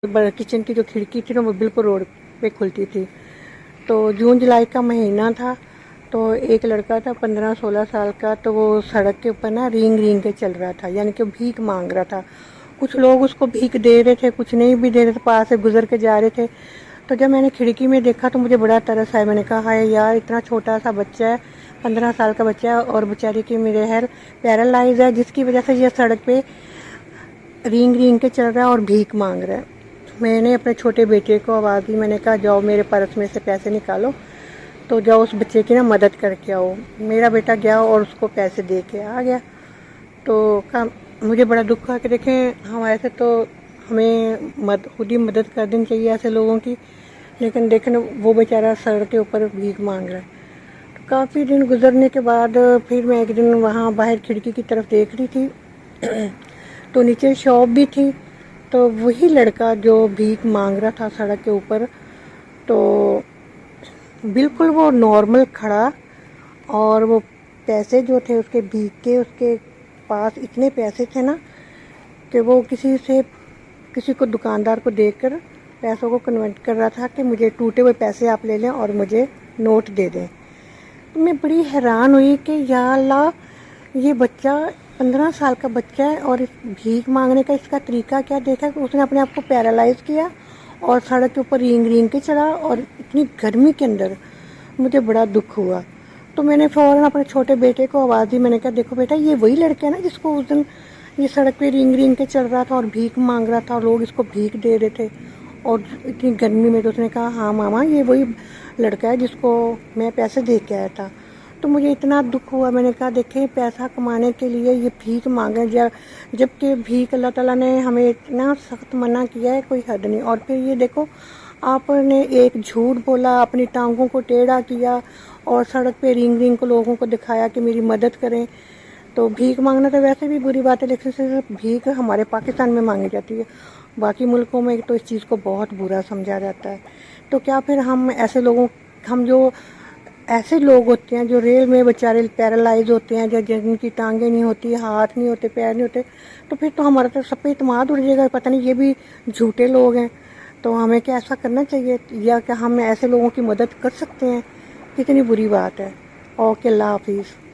Kitchen की जो खिड़की थी ना वो बिल्कुल रोड पे खुलती थी। तो जून जुलाई का महीना था, तो एक लड़का था 15-16 साल का, तो वो सड़क के ऊपर ना रींग रींग के चल रहा था, यानी कि भीख मांग रहा था। कुछ लोग उसको भीख दे रहे थे, कुछ नहीं भी दे रहे थे, पास से गुजर के जा रहे थे। तो जब मैंने खिड़की में देखा तो मुझे बड़ा तरस आया। मैंने कहा हाय यार, इतना छोटा सा बच्चा है, 15 साल का बच्चा है, और बेचारे की मेरे हेयर पैरालाइज है, जिसकी वजह से ये सड़क पे रींग रींग के चल रहा है और भीख मांग रहा है। मैंने अपने छोटे बेटे को आवाज़ दी, मैंने कहा जाओ मेरे पर्स में से पैसे निकालो, तो जाओ उस बच्चे की ना मदद करके आओ। मेरा बेटा गया और उसको पैसे दे के आ गया। तो मुझे बड़ा दुख हुआ कि देखें, हम ऐसे तो हमें खुद ही मदद कर देनी चाहिए ऐसे लोगों की, लेकिन देखें वो बेचारा सड़क के ऊपर भीख मांग रहा है। तो काफ़ी दिन गुजरने के बाद फिर मैं एक दिन वहाँ बाहर खिड़की की तरफ देख रही थी तो नीचे शॉप भी थी। तो वही लड़का जो भीख मांग रहा था सड़क के ऊपर, तो बिल्कुल वो नॉर्मल खड़ा, और वो पैसे जो थे उसके भीख के, उसके पास इतने पैसे थे ना कि वो किसी को दुकानदार को देकर पैसों को कन्वर्ट कर रहा था कि मुझे टूटे हुए पैसे आप ले लें और मुझे नोट दे दें। तो मैं बड़ी हैरान हुई कि या अल्लाह, ये बच्चा 15 साल का बच्चा है और इस भीख मांगने का इसका तरीका क्या देखा कि उसने अपने आप को पैरालाइज किया और सड़क के ऊपर रींग रींग के चला, और इतनी गर्मी के अंदर। मुझे बड़ा दुख हुआ। तो मैंने फ़ौरन अपने छोटे बेटे को आवाज़ दी, मैंने कहा देखो बेटा, ये वही लड़का है ना जिसको उस दिन ये सड़क पे रींग रींग के चल रहा था और भीख मांग रहा था और लोग इसको भीख दे रहे थे और इतनी गर्मी में। तो उसने कहा हाँ मामा, ये वही लड़का है जिसको मैं पैसे दे के आया था। तो मुझे इतना दुख हुआ। मैंने कहा देखें, पैसा कमाने के लिए ये भीख मांगे, जबकि भीख अल्लाह ताला ने हमें इतना सख्त मना किया है, कोई हद नहीं। और फिर ये देखो, आपने एक झूठ बोला, अपनी टांगों को टेढ़ा किया और सड़क पे रींग रींग को लोगों को दिखाया कि मेरी मदद करें। तो भीख मांगना तो वैसे भी बुरी बात है, लेकिन सिर्फ भीख हमारे पाकिस्तान में मांगी जाती है, बाकी मुल्कों में तो इस चीज़ को बहुत बुरा समझा जाता है। तो क्या फिर हम जो ऐसे लोग होते हैं जो रेल में बेचारे पैरालाइज होते हैं, जो जिनकी टांगें नहीं होती, हाथ नहीं होते, पैर नहीं होते, तो फिर तो हमारा तो सब पे इत्मीनान उड़ जाएगा, पता नहीं ये भी झूठे लोग हैं। तो हमें क्या ऐसा करना चाहिए, या क्या हम ऐसे लोगों की मदद कर सकते हैं? कितनी बुरी बात है। ओके, अल्लाह हाफिज़।